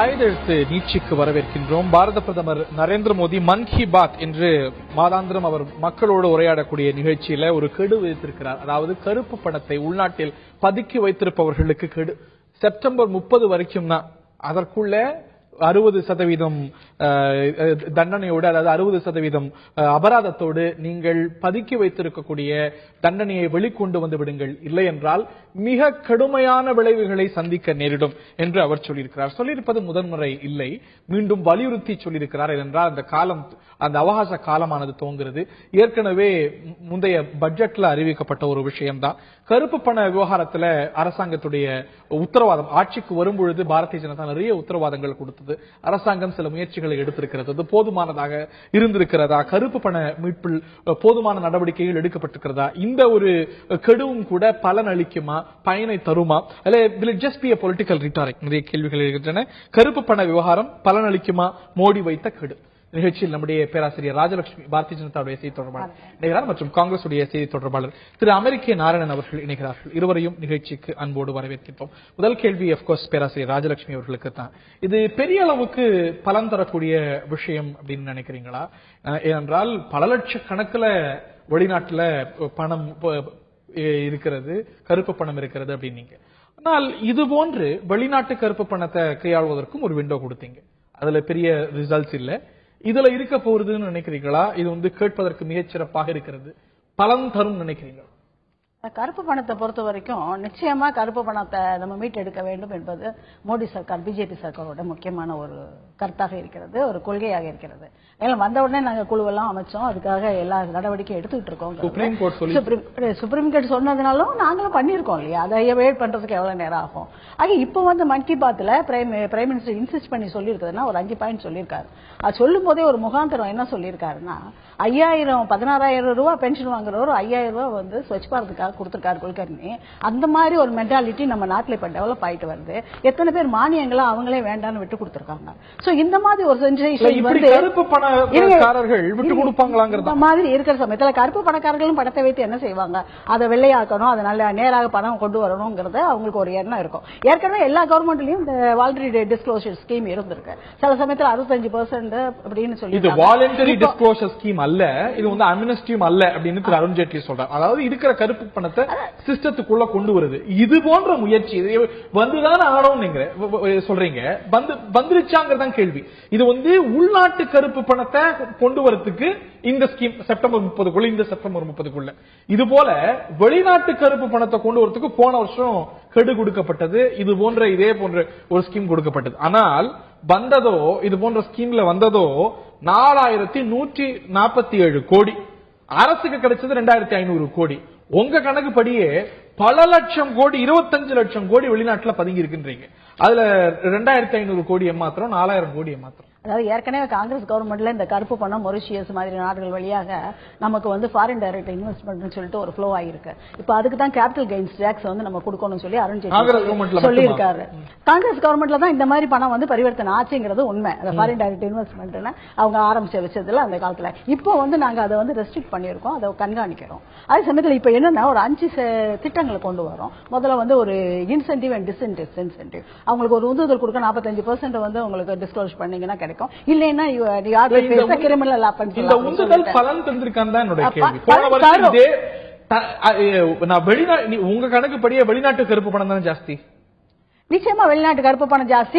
ஆயுதெழுத்து நீட்சிக்கு வரவேற்கின்றோம். பாரத பிரதமர் நரேந்திர மோடி மன் கி பாத் என்று மாதாந்திரம் அவர் மக்களோடு உரையாடக்கூடிய நிகழ்ச்சியில ஒரு கெடு விதித்திருக்கிறார். அதாவது கருப்பு பணத்தை உள்நாட்டில் பதுக்கி வைத்திருப்பவர்களுக்கு கெடு செப்டம்பர் 30 வரைக்கும் தான். அதற்குள்ள 60% தண்டனையோடு, அதாவது 60% அபராதத்தோடு நீங்கள் பதுக்கி வைத்திருக்கக்கூடிய தண்டனையை வெளிக்கொண்டு வந்து விடுங்கள், இல்லை என்றால் மிக கடுமையான விளைவுகளை சந்திக்க நேரிடும் என்று அவர் சொல்லியிருக்கிறார். சொல்லியிருப்பது முதன்முறை இல்லை, மீண்டும் வலியுறுத்தி சொல்லியிருக்கிறார். என்றால் அந்த அவகாச காலமானது துவங்குகிறது. ஏற்கனவே முந்தைய பட்ஜெட்ல அறிவிக்கப்பட்ட ஒரு விஷயம்தான். கருப்பு பண விவகாரத்தில் அரசாங்கத்துடைய உத்தரவாதம் ஆட்சிக்கு வரும்பொழுது பாரதிய ஜனதா நிறைய உத்தரவாதங்கள் கொடுத்தது. அரசாங்கம் சில முயற்சிகளை எடுத்திருக்கிறது. அது போதுமானதாக இருந்திருக்கிறதா? கருப்பு பண மீட்பில் போதுமான நடவடிக்கைகள் எடுக்கப்பட்டிருக்கிறதா? இந்த ஒரு கெடுவும் கூட பலன் அளிக்குமா, பயனை தருமா? பொலிட்டிக்கல் ரிட்டாரிக் நிறைய கேள்விகள் இருக்கின்றன. கருப்பு பண விவகாரம் பலன் அளிக்குமா? மோடி வைத்த கெடு. நிகழ்ச்சியில் நம்முடைய பேராசிரியர் ராஜலட்சுமி பாரதிய ஜனதாவுடைய செய்தி தொடர்பாளர் இணைகிறார் மற்றும் காங்கிரஸ் செய்தி தொடர்பாளர் திரு அமெரிக்க நாராயணன் அவர்கள் இணைகிறார்கள். இருவரையும் நிகழ்ச்சிக்கு அன்போடு வரவேற்கின்றோம். முதல் கேள்வி அப்கோர்ஸ் பேராசிரியர் ராஜலட்சுமி அவர்களுக்கு தான். இது பெரிய அளவுக்கு பலன் தரக்கூடிய விஷயம் அப்படின்னு நினைக்கிறீங்களா? ஏனென்றால் பல லட்சக்கணக்கில் வெளிநாட்டுல பணம் இருக்கிறது, கருப்பு பணம் இருக்கிறது அப்படின்னீங்க. ஆனால் இது போன்று வெளிநாட்டு கருப்பு பணத்தை கையாள்வதற்கும் ஒரு விண்டோ கொடுத்தீங்க. அதுல பெரிய ரிசல்ட்ஸ் இல்ல. இதுல இருக்க போறதுன்னு நினைக்கிறீங்களா? இது கேட்பதற்கு மிகச் சிறப்பாக இருக்கிறது, பலன் தரும் நினைக்கிறீங்களா? கருப்பு பணத்தை பொறுத்த வரைக்கும் நிச்சயமா கருப்பு பணத்தை நம்ம மீட்டெடுக்க வேண்டும் என்பது மோடி சர்க்கார், பிஜேபி சர்க்காரோட முக்கியமான ஒரு கருத்தாக இருக்கிறது, ஒரு கொள்கையாக இருக்கிறது. ஏன்னா வந்த உடனே நாங்க குழுவெல்லாம் அமைச்சோம், அதுக்காக எல்லா நடவடிக்கையும் எடுத்துக்கிட்டு இருக்கோம். சுப்ரீம் கோர்ட் சொன்னதுனாலும் நாங்களும் பண்ணிருக்கோம் இல்லையா? அதை வெயிட் பண்றதுக்கு எவ்வளவு நேரம் ஆகும்? ஆக இப்ப வந்து மன் கி பாத்ல பிரைம் மினிஸ்டர் இன்சிஸ்ட் பண்ணி சொல்லியிருக்குதுன்னா ஒரு 5 பாயிண்ட் சொல்லியிருக்காரு. அது சொல்லும் போதே ஒரு முகாந்திரம் என்ன சொல்லியிருக்காருன்னா 16,000 ரூபாய் பென்ஷன் வாங்குறவர் 5,000 ரூபாய் வந்து ஸ்வச் பாரத்துக்காக கொடுத்திருக்காரு குல்கர்னி. அந்த மாதிரி ஒரு மென்டாலிட்டி நம்ம நாட்டில் இப்ப டெவலப் ஆயிட்டு வருது. எத்தனை பேர் மானியங்களா அவங்களே வேண்டான்னு விட்டு கொடுத்திருக்காங்க. சோ இந்த மாதிரி ஒரு சென்சேஷன் வந்து கருப்பு பணக்காரர்கள் விட்டு கொடுப்பாங்களாங்கிறது இந்த மாதிரி இருக்கிற சமயத்துல கருப்பு பணக்காரர்களும் பணத்தை வைத்து என்ன செய்வாங்க? அதை வெள்ளையாக்கணும், அதை நல்ல நேராக பணம் கொண்டு வரணும்ங்கிறது அவங்களுக்கு ஒரு எண்ணம் இருக்கும். ஏற்கனவே எல்லா கவர்மெண்ட்லயும் இந்த வாலண்டரி டிஸ்க்ளோசர் ஸ்கீம் இருந்திருக்கு. சில சமயத்துல 65% அப்படின்னு சொல்லி இது வாலண்டரி டிஸ்க்ளோசர் ஸ்கீம் அல்ல, இது வந்து அம்னஸ்டியும் அல்ல அப்படின்னு திரு அருண் ஜேட்லி சொல்றாரு. அதாவது இருக்கிற கருப்பு பணத்தை சிஸ்டத்துக்குள்ள கொண்டு வருது. இது போன்ற முயற்சி வந்துதான் ஆனோம் நீங்க சொல்றீங்க, வந்துருச்சாங்கிறதான் கேள்வி. இது வந்து உள்நாட்டு கருப்பு பணத்தை கொண்டு வரதுக்கு இந்த ஸ்கீம் செப்டம்பர் 30 இந்த செப்டம்பர் 30 இது போல வெளிநாட்டு கருப்பு பணத்தை கொண்டு வரதுக்கு போன வருஷம் கெடு கொடுக்கப்பட்டது. இதே போன்ற ஒரு ஸ்கீம் கொடுக்கப்பட்டது. ஆனால் வந்ததோ, இது போன்ற ஸ்கீம்ல வந்ததோ 4,147 கோடி. அரசுக்கு கிடைச்சது 2,500 கோடி. உங்க கணக்கு படியே பல லட்சம் கோடி, 25 லட்சம் கோடி வெளிநாட்டுல பதுங்கி இருக்கின்றீங்க. அதுல 2,500 கோடி ஏமாத்திரம், 4,000 கோடி ஏமாத்திரம். அதாவது ஏற்கனவே காங்கிரஸ் கவர்மெண்ட்ல இந்த கருப்பு பணம் மொரிஷியஸ் மாதிரி நாடுகள் வழியாக நமக்கு வந்து ஃபாரின் டைரக்ட் இன்வெஸ்ட்மெண்ட் சொல்லிட்டு ஒரு ஃப்ளோ ஆயிருக்கு. இப்ப அதுக்கு தான் கேபிட்டல் கெயின்ஸ் டாக்ஸ் வந்து நம்ம கொடுக்கணும்னு சொல்லி அருண் ஜேட்லி சொல்லியிருக்காரு. காங்கிரஸ் கவர்மெண்ட்ல தான் இந்த மாதிரி பணம் வந்து பரிவர்த்தனை ஆச்சுங்கிறது உண்மை. அந்த ஃபாரின் டைரக்ட் இன்வெஸ்ட்மெண்ட் அவங்க ஆரம்பிச்சு வச்சதுல அந்த காலத்துல இப்போ வந்து நாங்க அதை வந்து ரெஸ்ட்ரிக்ட் பண்ணியிருக்கோம், அதை கண்காணிக்கிறோம். அதே சமயத்தில் இப்ப என்னன்னா ஒரு 5 திட்டங்களை கொண்டு வரோம். முதல்ல வந்து ஒரு இன்சென்டிவ் அண்ட் டிஸ்இன்சென்டிவ். அவங்களுக்கு ஒரு உந்துதல் கொடுக்க 45% வந்து உங்களுக்கு டிஸ்க்ளோஸ் பண்ணீங்கன்னா கிடைக்கும். இல்லைன்னா உங்க கணக்கு படியே வெளிநாட்டு கருப்பு பணம் தானே ஜாஸ்தி? நிச்சயமா வெளிநாட்டு கருப்பு பணம் ஜாஸ்தி.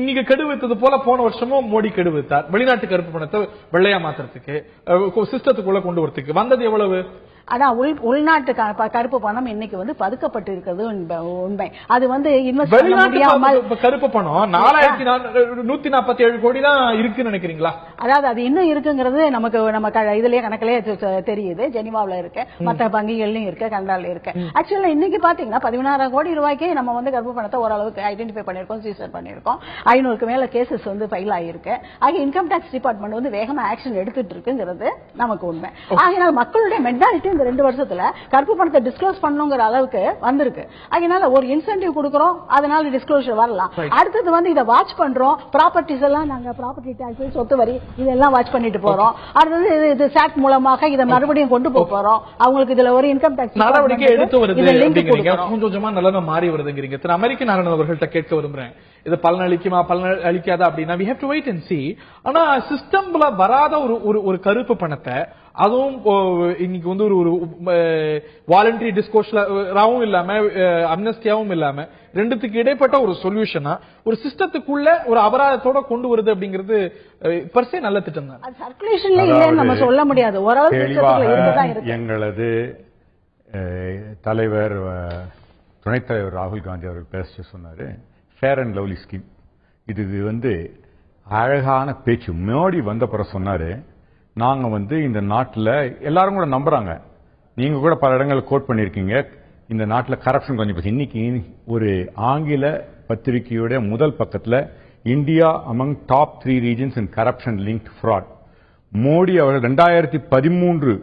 இன்னைக்கு கெடுவித்தது போல போன வருஷமும் மோடி கெடுவித்தார். வெளிநாட்டு கருப்பு பணத்தை வெள்ளையா மாத்துறதுக்கு, சிஸ்டத்துக்குள்ள கொண்டு வரதுக்கு வந்தது எவ்வளவு? ஆனா உள்நாட்டு கருப்பு பணம் இன்னைக்கு வந்து பதுக்கப்பட்டு இருக்கிறது உண்மை. அது வந்து கருப்பு பணம் 4,147 கோடி தான் இருக்குன்னு நினைக்கிறீங்களா? அதாவது அது இன்னும் இருக்குங்கிறது நமக்கு நம்ம இதுலயே கணக்கிலே தெரியுது. ஜெனிவாவில் இருக்கு, மற்ற வங்கிகள்லயும் இருக்கு, கனடால இருக்கு. ஆக்சுவலா இன்னைக்கு பாத்தீங்கன்னா 16,000 கோடி ரூபாய்க்கு நம்ம வந்து கருப்பு பணத்தை ஓரளவுக்கு ஐடென்டிஃபை பண்ணிருக்கோம், சீசர் பண்ணிருக்கோம். 500க்கு மேல கேசஸ் வந்து ஃபைல் ஆயிருக்கு. ஆக இன்கம் டாக்ஸ் டிபார்ட்மெண்ட் வந்து வேகமா ஆக்ஷன் எடுத்துட்டு இருக்குங்கிறது நமக்கு உண்மை. ஆகினால் மக்களுடைய மென்டாலிட்டி இந்த 2 வருஷத்துல கருப்பு பணத்தை டிஸ்க்ளோஸ் பண்ணணுங்கிற அளவுக்கு வந்திருக்கு. அதனால ஒரு இன்சென்டிவ் கொடுக்கறோம், அதனால டிஸ்க்ளோஷர் வரலாம். அடுத்தது வந்து இதை வாட்ச் பண்றோம், ப்ராப்பர்ட்டிஸ் எல்லாம் நாங்க ப்ராப்பர்ட்டி டாக்ஸ், சொத்து வரி இதெல்லாம் வாட்ச் பண்ணிட்டு போறோம். அடுத்தது இது சாட் மூலமாக இதை மறுபடியும் கொண்டு போறோம். அவங்களுக்கு இதுல ஒரு இன்கம் டாக்ஸ் நடவடிக்கை எடுத்து வருது அப்படிங்கிறீங்க, கொஞ்சம் கொஞ்சமா நல்ல மாறி வருதுங்கிறீங்க. திரு அமெரிக்க நாராயணன் அவர்கள்ட்ட கேட்க விரும்புறேன், இது பலன் அளிக்குமா பலன் அளிக்காதா அப்படின்னா we have to wait and see. ஆனா சிஸ்டம்ல வராத ஒரு கருப்பு பணத்தை, அதுவும் இன்னைக்கு வந்து ஒரு வாலண்டரி டிஸ்கோஷராவும் இல்லாம அம்னஸ்டியாவும் இல்லாம ரெண்டுத்துக்கு இடைப்பட்ட ஒரு சொல்யூஷனா ஒரு சிஸ்டத்துக்குள்ள ஒரு அபராதத்தோட கொண்டு வருது அப்படிங்கிறது பர்சே நல்ல திட்டம் தான். சர்க்குலேஷன்ல இல்லன்னு நம்ம சொல்ல முடியாது. எங்களது தலைவர் துணைத் தலைவர் ராகுல் காந்தி அவர்கள் பேச சொன்னாரு, ஃபேர் அண்ட் லவ்லி ஸ்கீம். இது வந்து அழகான பேச்சு. மோடி வந்த பிறகு சொன்னாரு, நாங்க வந்து இந்த நாட்டில் எல்லாரும் கூட நம்புறாங்க, நீங்க கூட பல இடங்களில் கோட் பண்ணிருக்கீங்க, இந்த நாட்டில் கரப்ஷன் கொஞ்சம் போச்சு. இன்னைக்கு ஒரு ஆங்கில பத்திரிகையோட முதல் பக்கத்தில் இந்தியா அமங் டாப் 3 ரீஜன்ஸ் இன் கரப்ஷன் லிங்க்ட் ஃப்ராட். மோடி அவர்கள் 2013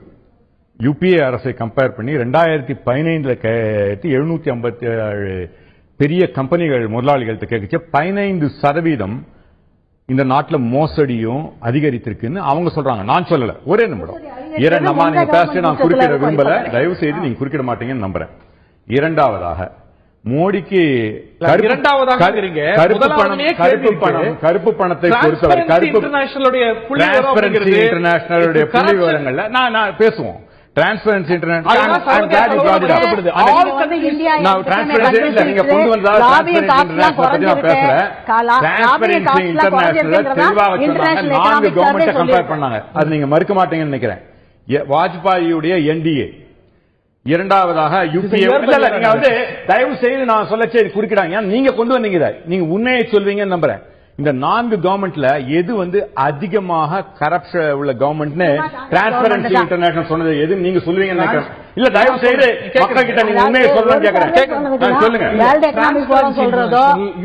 யூபிஏ அரசை கம்பேர் பண்ணி 2015 757 பெரிய கம்பெனிகள் முதலாளிகள்கிட்ட கேட்கச்சு 15% இந்த நாட்டில் மோசடியும் அதிகரித்திருக்குன்னு அவங்க சொல்றாங்க. நான் சொல்லல, ஒரே நிமிடம் நீங்க பேச நான் குறுக்கிட விரும்பல, தயவு செய்து நீங்க குறுக்கிட மாட்டீங்கன்னு நம்புறேன். இரண்டாவதாக மோடிக்கு கருப்பு பணத்தை பொறுத்தவரை இன்டர்நேஷனலுடைய புள்ளி விவரங்கள்ல நான் பேசுவோம். டிரான்ஸ்பரன்சி இன்டர்நேஷனல் நீங்க கொண்டு வந்தால் தெளிவாக சொன்னாங்க, 4 கவர்மெண்ட்டை கம்பேர் பண்ணாங்க. அது நீங்க மறுக்க மாட்டீங்கன்னு நினைக்கிறேன். வாஜ்பாயுடைய என்டிஏ, இரண்டாவதாக யூபிஏ. நீங்க வந்து தயவு செய்து நான் சொல்லச்சே குறுக்கிடாங்க, நீங்க கொண்டு வந்தீங்க, நீங்க உண்மையை சொல்வீங்கன்னு நம்புறேன். இந்த 4 கவர்மெண்ட்ல எது வந்து அதிகமாக கரப்ஷன் உள்ள கவர்மெண்ட்னு டிரான்ஸ்பரன்சி இன்டர்நேஷனல் சொன்னது எது நீங்க சொல்லுவீங்கன்னு நினைக்கிறேன். இல்ல தயவு செய்து மக்கள் கிட்ட நீங்க உண்மையை சொல்லணும்னு கேக்குறேன், சொல்லுங்க.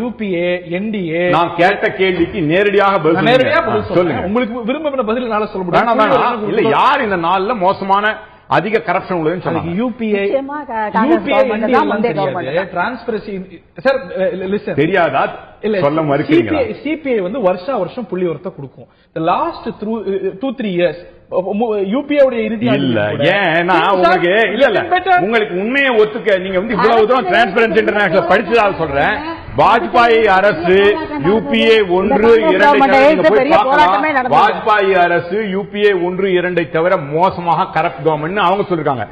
யூபிஏ என்டிஏ நான் கேட்ட கேள்விக்கு நேரடியாக சொல்லுங்க. உங்களுக்கு விரும்பின பதில் நாள சொல்ல முடியும். இல்ல யார் இந்த நாள்ல மோசமான அதிக கரப்ஷன் உள்ளதுன்னு சொன்னாங்க. யூபிஏ தெரியாதா சொல்ல மறுக்கிறீங்க. சிபிஐ வந்து வருஷம் புள்ளி வரத்தை கொடுக்கும். லாஸ்ட் 2-3 இயர்ஸ் யூபிஏ இறுதி இல்ல. ஏன்னா உங்களுக்கு உங்களுக்கு உண்மையை ஒத்துக்க நீங்க வந்து இவ்வளவு தூரம் டிரான்ஸ்பரன்சி இன்டர்நேஷனல் படிச்சதால் சொல்றேன். வாஜ்பாய் அரசு யூபிஏ 1-2 வாஜ்பாய் அரசு யூபிஏ 1-2 தவிர மோசமாக கரப்ட் கவர்மெண்ட் அவங்க சொல்லிருக்காங்க.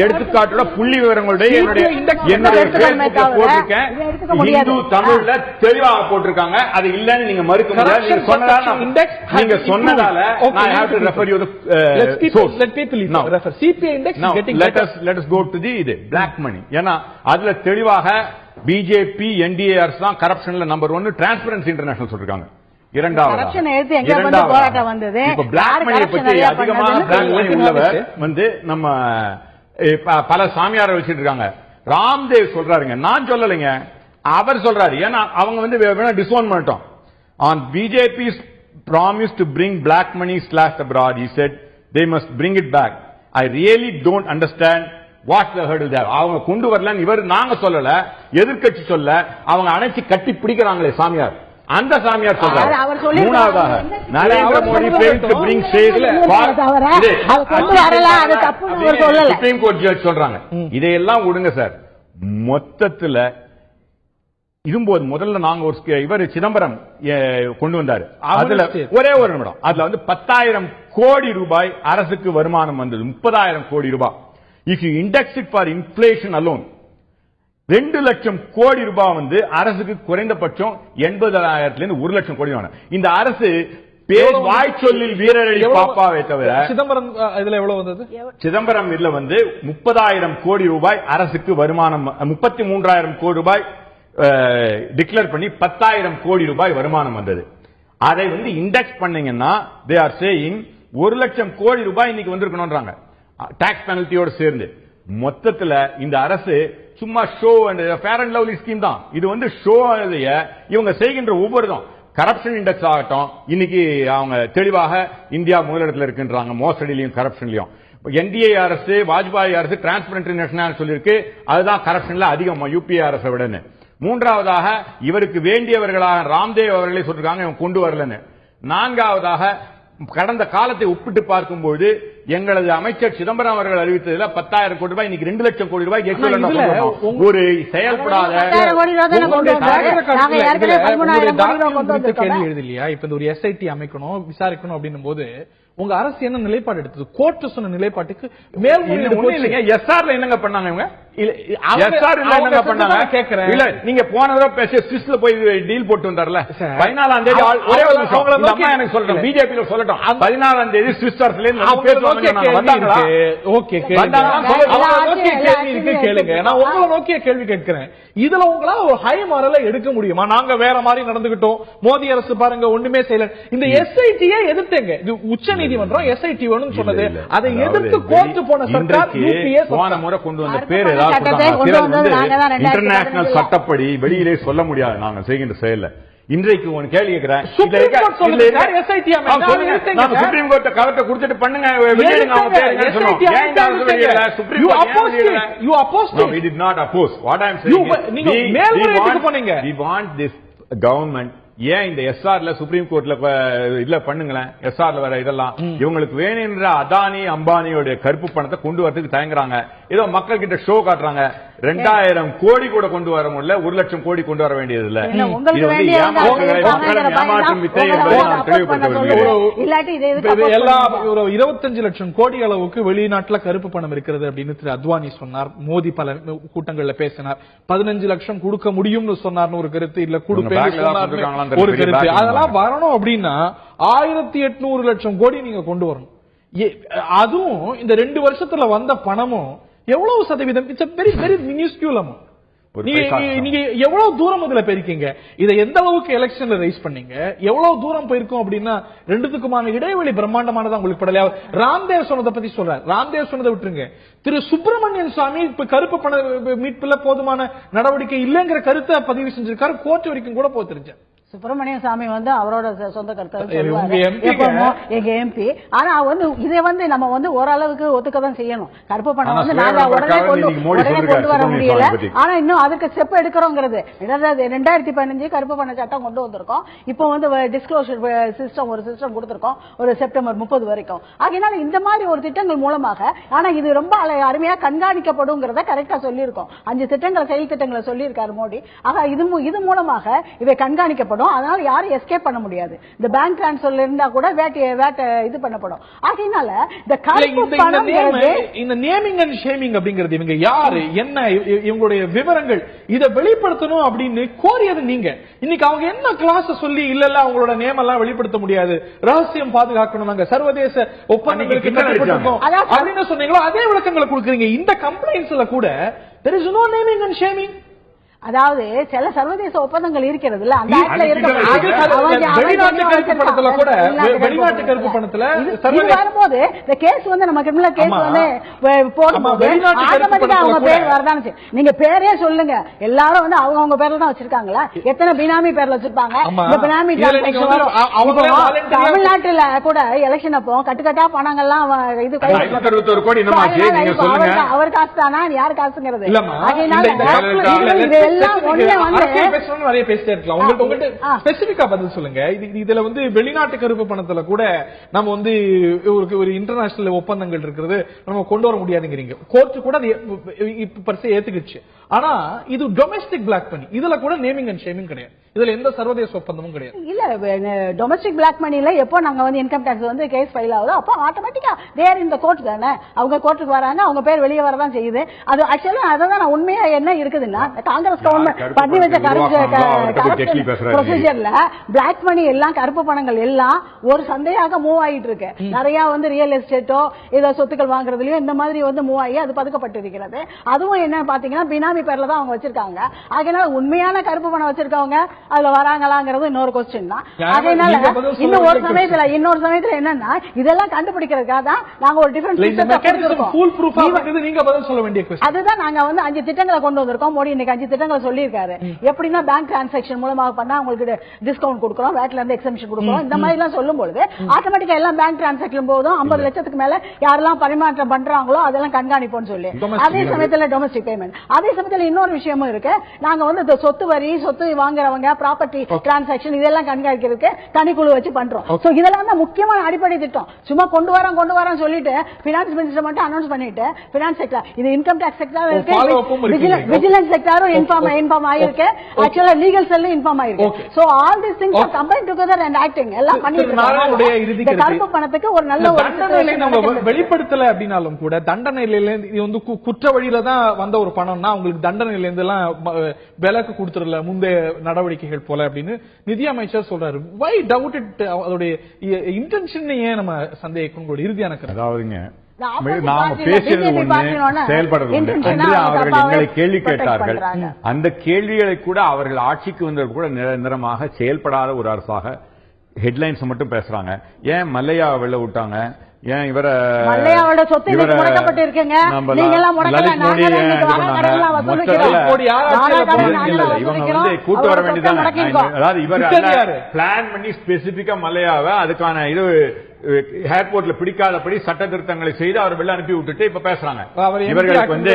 எடுத்துக்காட்டோட புள்ளி விவரங்களுடைய என்னுடைய போட்டிருக்கேன். இந்து தமிழ்ல தெளிவாக போட்டிருக்காங்க. அது இல்லன்னு நீங்க மறுக்க முடியாது. நீங்க சொன்னதால I have to refer you the source. Let people refer. CPI index is getting better. Let us go to the black money. ஏன்னா அதுல தெளிவாக பிஜேபி என்டிஏ அரசு தான் கரப்ஷன்ல நம்பர் 1 டிரான்ஸ்பரன்சி இன்டர்நேஷனல் சொல்றாங்க. இரண்டாவது பிளாக் மணியை பற்றி அதிகமான பிளாக் மணி உள்ளவர் வந்து நம்ம பல சாமியாரை வச்சிட்டு இருக்காங்க. ராம்தேவ் சொல்றாருங்க, நான் சொல்லலைங்க, அவர் சொல்றாரு. ஏன்னா அவங்க வந்து வேணா டிஸ்அவுண்ட் பண்ணிட்டோம். On BJP's promise to bring black money slashed abroad, he said they must bring it back. I really don't understand what's the hurdle there. அவங்க கொண்டு வரலன்னு இவர் நாங்க சொல்லல, எதிர்க்கட்சி சொல்ல, அவங்க அணைச்சி கட்டி பிடிக்கிறாங்களே சாமியார், அந்த சாமியார் சொல்றாரு. மூணாவதாக Narendra Modi failed to bring sales supreme court judge சொல்றாங்க. இதையெல்லாம் விடுங்க சார். மொத்தத்துல இதும்போது முதல்ல நாங்க ஒரு இவர் சிதம்பரம் கொண்டு வந்தாரு. அதுல ஒரே ஒரு நிமிடம், அதுல வந்து 10,000 கோடி ரூபாய் அரசுக்கு வருமானம் வந்தது. 30,000 கோடி ரூபாய். If you index it for inflation alone 2 லட்சம் கோடி ரூபாய் வந்து அரசுக்கு குறைந்தபட்சம் 80,000 1 லட்சம் கோடி. இந்த அரசு வாய் சொல்லில் வீரரழி பாப்பாவை தவிர சிதம்பரம் இதுல எவ்வளவு வந்தது? சிதம்பரம் இதுல வந்து 30,000 கோடி ரூபாய் அரசுக்கு வருமானம், 33,000 கோடி ரூபாய் டிக்ளேர் பண்ணி 10,000 கோடி ரூபாய் வருமானம் வந்தது. அதை வந்து இண்டெக்ஸ் பண்ணீங்கன்னா they are saying 1 லட்சம் கோடி ரூபாய் இன்னைக்கு வந்திருக்கணும்ன்றாங்க டாக்ஸ் பெனல்ட்டியோடு சேர்ந்து. மொத்தத்துல இந்த அரசு சும்மா show and Fair and Lovely scheme தான். இது வந்து ஷோ இவங்க செய்கின்ற ஒவ்வொருதும் கரப்ஷன் இண்டெக்ஸ் ஆகட்டும், இன்னைக்கு அவங்க தெளிவாக இந்தியா முதலிடத்தில் இருக்கின்றாங்க மோசடிலையும் கரப்ஷன்லயும். என்டிஏ அரசு, வாஜ்பாய் அரசு டிரான்ஸ்பரண்ட் நேஷனல் சொல்லிருக்கு, அதுதான் கரப்ஷன்ல அதிகம் யூபிஏ அரசை விடன்னு. மூன்றாவதாக இவருக்கு வேண்டியவர்களாக ராம்தேவ் அவர்களே சொல்லிருக்காங்க இவங்க கொண்டு வரலன்னு. நான்காவதாக கடந்த காலத்தை ஒப்பிட்டு பார்க்கும்போது எங்களது அமைச்சர் சிதம்பரம் அவர்கள் அறிவித்ததுல 10,000 கோடி ரூபாய், இன்னைக்கு 2 லட்சம் கோடி ரூபாய் ஒரு செயல்படாத கேள்வி எழுதலையா? இப்ப ஒரு எஸ்ஐடி அமைக்கணும், விசாரிக்கணும் அப்படின்னும் போது உங்க அரசு என்ன நிலைப்பாடு எடுத்தது? கோர்ட் சொன்ன நிலைப்பாட்டுக்கு மேல்முறையீடு எஸ்ஆர்ல என்னங்க பண்ணாங்க இவங்க? என்னங்க பண்ணாங்க கேக்குறேன். இல்ல நீங்க போன தடவை பேச சுவிஸ்ல போய் டீல் போட்டு வந்தார்ல 14ஆம் தேதி. ஒரே ஒரு நிமிஷம் எனக்கு சொல்றேன், பிஜேபி சொல்லட்டும். 14ஆம் தேதி சுவிஸ் அரசுல இருந்து பேசுவாங்க. வந்தாங்களா? ஓகே கேளுங்க, நான் உங்களை நோக்கிய கேள்வி கேட்கிறேன். இதுல உங்களால ஒரு ஹை மாரல எடுக்க முடியுமா? நாங்க வேற மாதிரி நடந்துகிட்டோம், மோடி அரசு பாருங்க ஒண்ணுமே செய்யல. இந்த எஸ்ஐடியை எதிர்த்தேங்க, இது உச்ச நீதிமன்றம் எஸ்ஐடி வேணும்னு சொன்னது, அதை எதிர்த்து கோர்ட் போன சர்க்கார் யூபிஏ போன முறை கொண்டு வந்த பேர் ஏதாவது இன்டர்நேஷனல் சட்டப்படி வெளியிலே சொல்ல முடியாது நாங்க செய்கின்ற செயல்ல. இன்றைக்கு ஒரு கேள்வி கேட்கிறேன், சுப்ரீம் கோர்ட் கவர்ட்ட கொடுத்துட்டு பண்ணுங்க, கவர்மெண்ட் ஏன் இந்த எஸ்ஆர்ல சுப்ரீம் கோர்ட்ல இல்ல பண்ணுங்களேன், எஸ்ஆர்ல வர இதெல்லாம் இவங்களுக்கு வேணுன்ற அதானி அம்பானியோட கருப்பு பணத்தை கொண்டு வரதுக்கு தயங்குறாங்க. ஏதோ மக்கள் கிட்ட ஷோ காட்டுறாங்க. 2000 கோடி கூட கொண்டு வர முடியல, 1 லட்சம் கோடி கொண்டு வர வேண்டியது இல்ல. ஏமாற்றும் வித்தை என்பதை நான் தெளிவுபடுத்த. எல்லா 25 லட்சம் கோடி அளவுக்கு வெளிநாட்டுல கருப்பு பணம் இருக்கிறது அப்படின்னு திரு அத்வானி சொன்னார். மோடி பல கூட்டங்கள்ல பேசினார். 15 லட்சம் கொடுக்க முடியும்னு சொன்னார்னு ஒரு கருத்து, இல்ல கொடுப்பேன் ஒரு கருத்து. அதெல்லாம் வரணும் அப்படின்னா 1800 லட்சம் கோடி நீங்க கொண்டு வரணும். அதுவும் இந்த 2 வருஷத்துல வந்த பணமும் எவ்வளவு சதவீதம்? It's very very minuscule amount. நீங்க எவ்வளவு தூரம் இதுல போயிருக்கீங்க? இதை எந்த அளவுக்கு எலெக்ஷன்ல ரைஸ் பண்ணீங்க? எவ்வளவு தூரம் போயிருக்கோம் அப்படின்னா ரெண்டுத்துக்குமான இடைவெளி பிரம்மாண்டமானதா உங்களுக்கு படலையா? ராம்தேவ் சொன்னதை பத்தி சொல்றாரு. ராம்தேவ் சொன்னதை விட்டுருங்க. திரு சுப்பிரமணியன் சுவாமி இப்ப கருப்பு பண மீட்புல போதுமான நடவடிக்கை இல்லைங்கிற கருத்தை பதிவு செஞ்சிருக்காரு. கோர்ட் வரைக்கும் கூட போய் தெரிஞ்ச சுப்பிரமணிய சாமி அவரோட சொந்த கருத்து எங்க எம்பி. ஆனா இதை நம்ம ஓரளவுக்கு ஒத்துக்கதான் செய்யணும். கருப்பு பணம் நாங்க உடனே கொண்டு வர முடியல. ஆனா இன்னும் அதுக்கு ஸ்டெப் எடுக்கிறோங்கிறது 2015 கருப்பு பண சட்டம் கொண்டு வந்திருக்கோம். இப்போ டிஸ்க்ளோசர் சிஸ்டம் ஒரு சிஸ்டம் கொடுத்திருக்கோம் ஒரு செப்டம்பர் 30 வரைக்கும். அதனால இந்த மாதிரி ஒரு திட்டங்கள் மூலமாக, ஆனா இது ரொம்ப அருமையா கண்காணிக்கப்படும் கரெக்டா சொல்லியிருக்கோம். 5 திட்டங்கள் செயல் திட்டங்களை சொல்லியிருக்காரு மோடி. ஆக இது மூலமாக இவை கண்காணிக்கப்படும். அதனால யாரும் எஸ்கேப் பண்ண முடியாது. இந்த பேங்க் டிரான்ஸ்ஃபர்ல இருந்தா கூட வேட் இது பண்ணப்படும். அதனால இந்த நேமிங் அண்ட் ஷேமிங் அப்படிங்கிறது இவங்க யாரு என்ன இவங்களுடைய விவரங்கள் இதை வெளிப்படுத்தணும் அப்படின்னு கோரியது நீங்க. இன்னைக்கு அவங்க என்ன கிளாஸ் சொல்லி இல்ல அவங்களோட நேம் எல்லாம் வெளிப்படுத்த முடியாது, ரகசியம் பாதுகாக்கணும், நாங்க சர்வதேச ஒப்பந்தங்களுக்கு அப்படின்னு சொன்னீங்களோ அதே விளக்கங்களை கொடுக்குறீங்க. இந்த கம்ப்ளைண்ட்ஸ்ல கூட there is no naming and shaming. அதாவது சில சர்வதேச ஒப்பந்தங்கள் இருக்கிறது. வெளிநாட்டு கருப்பு பணத்துல கூட வெளிநாட்டு கருப்பு பணத்துல வரும்போது இந்த கேஸ் நம்ம கிரிமினல் கேஸ் போடும்போது அவங்க பேர் வரதான். நீங்க பேரே சொல்லுங்க. எல்லாரும் அவங்க பேர்ல தான் வச்சிருக்காங்களா? எத்தனை பினாமி பேர்ல வச்சிருப்பாங்க? இந்த பினாமி தமிழ்நாட்டுல கூட எலெக்ஷன் அப்போ கட்டுக்கட்டா பணங்கள்லாம் இது அவர் காசு தானா யாரு காசுங்கிறது? நிறைய பேசிட்டே இருக்கலாம். உங்கள்கிட்ட ஸ்பெசிபிக்கா பதில் சொல்லுங்க. இதுல வெளிநாட்டு கருப்பு பணத்துல கூட நம்ம ஒரு இன்டர்நேஷனல் ஒப்பந்தங்கள் இருக்கிறது நம்ம கொண்டு வர முடியாதுங்கிறீங்க. கோர்ட் கூட ஏத்துக்கிச்சு. ஆனா இது டொமெஸ்டிக் பிளாக் மணி, இதுல கூட நேமிங் அண்ட் ஷேமிங் கிடையாது. இதுல எந்த சர்வதேச ஒப்பந்தமும் கிடையாது. இல்ல டொமெஸ்டிக் பிளாக் மணில எப்போ நாங்க இன்கம் டாக்ஸ் கேஸ் ஃபைல் ஆகுதோ அப்போ ஆட்டோமேட்டிக்கா தேர் இந்த கோர்ட் தானே. அவங்க கோர்ட்டுக்கு வராங்க, அவங்க பேர் வெளியே வரதான் செய்யுது. அது ஆக்சுவலா அதான் உண்மையா என்ன இருக்குதுன்னா காங்கிரஸ் கவர்மெண்ட் பண்ணி வச்ச ப்ரொசீஜர்ல பிளாக் மணி எல்லாம் கருப்பு பணங்கள் எல்லாம் ஒரு சந்தையாக மூவ் ஆகிட்டு இருக்கு. நிறைய ரியல் எஸ்டேட்டோ ஏதோ சொத்துக்கள் வாங்குறதுலயும் இந்த மாதிரி மூவ் ஆகி அது பதுக்கப்பட்டிருக்கிறது. அதுவும் என்ன பாத்தீங்கன்னா பினாமி சாமி பேர்ல தான் அவங்க வச்சிருக்காங்க. அதனால உண்மையான கருப்பு பணம் வச்சிருக்கவங்க அதுல வராங்களாங்கிறது இன்னொரு கொஸ்டின் தான். அதனால இன்னொரு சமயத்துல என்னன்னா இதெல்லாம் கண்டுபிடிக்கிறதுக்காக தான் நாங்க ஒரு டிஃபரன்ஸ் அதுதான் நாங்க வந்து 5 திட்டங்களை கொண்டு வந்திருக்கோம். மோடி இன்னைக்கு 5 திட்டங்களை சொல்லியிருக்காரு. எப்படின்னா பேங்க் டிரான்சாக்சன் மூலமாக பண்ணா உங்களுக்கு டிஸ்கவுண்ட் கொடுக்குறோம், வேட்ல இருந்து எக்ஸம்ஷன் கொடுக்குறோம், இந்த மாதிரி எல்லாம் சொல்லும் பொழுது ஆட்டோமேட்டிக்கா எல்லாம் பேங்க் டிரான்சாக்சன் போதும் 50 லட்சத்துக்கு மேல யாரெல்லாம் பரிமாற்றம் பண்றாங்களோ அதெல்லாம் கண்காணிப்போம்னு சொல்லி அதே சமயத்துல டொமஸ்டிக் பேமெண்ட். அதே சமயத்துல இன்னொரு விஷயமும் இருக்கு. நாங்க வந்து சொத்து வரி, சொத்து வாங்குறவங்க, ப்ராப்பர்ட்டி டிரான்சாக்சன் இதெல்லாம் கண்காணிக்கிறதுக்கு தனிக்குழு வச்சு பண்றோம். இதெல்லாம் தான் முக்கியமான அடிப்படை திட்டம். சும்மா கொண்டு வரோம் சொல்லிட்டு பினான்ஸ் மினிஸ்டர் மட்டும் அனௌன்ஸ் பண்ணிட்டு பினான்ஸ் செக்டர் இது இன்கம் டாக்ஸ் செக்டர் இருக்கு, விஜிலன்ஸ் செக்டரும் இன்ஃபார்ம் ஆயிருக்கு, ஆக்சுவலா லீகல் செல்லும் இன்ஃபார்ம் ஆயிருக்கு. So all these things are combined together and acting எல்லாம் பண்ணிட்டு கருப்பு பணத்துக்கு ஒரு நல்ல ஒரு வெளிப்படுத்தல அப்படின்னாலும் கூட தண்டனையில இது வந்து குற்ற வழியில தான் வந்த ஒரு பணம்னா உங்களுக்கு தண்டனையில இருந்து எல்லாம் விலக்கு கொடுத்துடல முந்தைய நடவடிக்கைகள் போல அப்படின்னு நிதி அமைச்சர் சொல்றாரு. வை டவுட் இட்? அதோடைய இன்டென்ஷன் ஏன் நம்ம சந்தேகிக்கும் இறுதியான அதாவதுங்க நாம பேசுறது ஒண்ணு செயல்படுறது ஒண்ணு. அன்று அவர்கள் எங்களை கேள்வி கேட்டார்கள். அந்த கேள்விகளை கூட அவர்கள் ஆட்சிக்கு வந்தவர் கூட நிரந்தரமாக செயல்படாத ஒரு அரசாக ஹெட்லைன்ஸ் மட்டும் பேசுறாங்க. ஏன் மல்லையா வெளில விட்டாங்க, ஏன் இவரை இவங்க வந்து கூட்டு வர வேண்டியதானே. அதாவது இவர் பிளான் பண்ணி ஸ்பெசிபிக்கா மல்லையாவை அதுக்கான இது ஏர்போர்ட்ல பிடிக்காதபடி சட்ட திருத்தங்களை செய்து அவர் வெளில அனுப்பி விட்டுட்டு இப்ப பேசுறாங்க. இவர்களுக்கு வந்து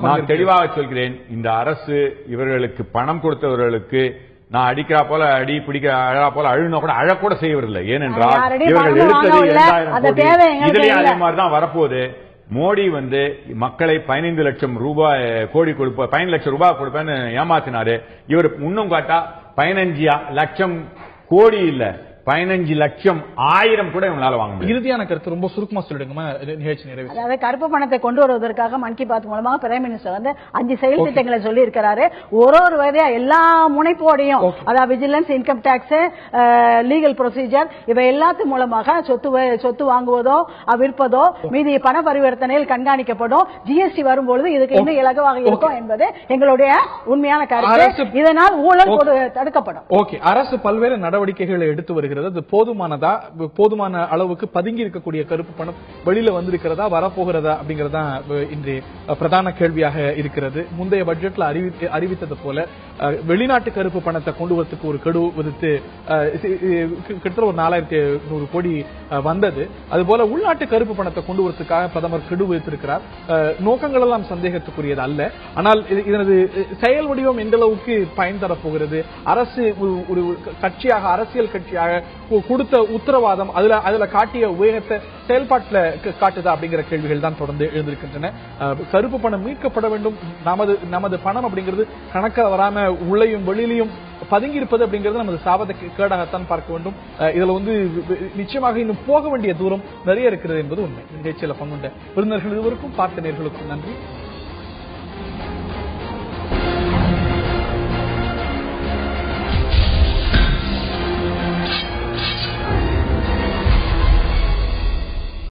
நான் தெளிவாக சொல்கிறேன், இந்த அரசு இவர்களுக்கு பணம் கொடுத்தவர்களுக்கு நான் அடிக்கிறா போல அடி, பிடிக்க அழகா போல அழுனா கூட அழக்கூட செய்வதில்லை. ஏனென்றால் இவர்கள் எடுத்தது 2000 கோடி. இதுலயும் அதே மாதிரிதான் வரப்போகுது. மோடி வந்து மக்களை 15 லட்சம் ரூபாய் கோடி கொடுப்ப 15 லட்சம் ரூபாய் கொடுப்பேன்னு ஏமாத்தினாரு. இவர் இன்னும் காட்டா 15 லட்சம் கோடி இல்ல 15 லட்சம் 1000 கூட இவங்களால வாங்க முடியும். இறுதியான கருத்து ரொம்ப சுருக்கமா சொல்லிடுங்க நிகழ்ச்சி நிறைவு. அதாவது கருப்பு பணத்தை கொண்டு வருவதற்காக மன் கி பாத் மூலமாக பிரைம் மினிஸ்டர் வந்து 5 செயல் திட்டங்களை சொல்லி இருக்கிறாரு. ஒரு வகையா எல்லா முனைப்போடையும் அதாவது vigilance, income tax, legal procedure இவை எல்லாத்து மூலமாக சொத்து வாங்குவதோ விற்பதோ மீதி பண பரிவர்த்தனையில் கண்காணிக்கப்படும். ஜிஎஸ்டி வரும்பொழுது இதுக்கு இன்னும் இலகுவாக இருக்கும் என்பது எங்களுடைய உண்மையான கருத்து. இதனால் ஊழல் தடுக்கப்படும். அரசு பல்வேறு நடவடிக்கைகளை எடுத்து வருகிறது. போதுமானதா, போதுமான அளவுக்கு பதுங்கி இருக்கக்கூடிய கருப்பு பணம் வெளியில வந்திருக்கிறதா, வரப்போகிறதா அப்படிங்கறதா இன்றைய பிரதான கேள்வியாக இருக்கிறது. முந்தைய பட்ஜெட்ல அறிவித்தது போல வெளிநாட்டு கருப்பு பணத்தை கொண்டு வரதுக்கு ஒரு கெடு விதித்து கிட்டத்தட்ட ஒரு 4100 கோடி வந்தது. அதுபோல உள்நாட்டு கருப்பு பணத்தை கொண்டு வரதுக்காக பிரதமர் கெடு விதித்திருக்கிறார். நோக்கங்கள் எல்லாம் சந்தேகத்துக்குரியது அல்ல. ஆனால் இதனது செயல் வடிவம் எந்த அளவுக்கு பயன் தரப்போகிறது, அரசு ஒரு கட்சியாக, அரசியல் கட்சியாக கொடுத்த உத்தரவாதம் அதுல காட்டிய உயரத்தை செயல்பாட்டில் காட்டுதா அப்படிங்கிற கேள்விகள் தான் தொடர்ந்து எழுந்திருக்கின்றன. கருப்பு பணம் மீட்கப்பட வேண்டும். நமது பணம் அப்படிங்கிறது கணக்க வராம உள்ளையும் வெளியிலையும் பதுங்கி இருப்பது அப்படிங்கிறது நமது சாபத்தை கேடாகத்தான் பார்க்க வேண்டும். இதுல வந்து நிச்சயமாக இன்னும் போக வேண்டிய தூரம் நிறைய இருக்கிறது என்பது உண்மை. நிகழ்ச்சியில பங்குண்ட விருந்தினர்கள் இதுவரைக்கும் பார்த்த நேர்களுக்கும் நன்றி.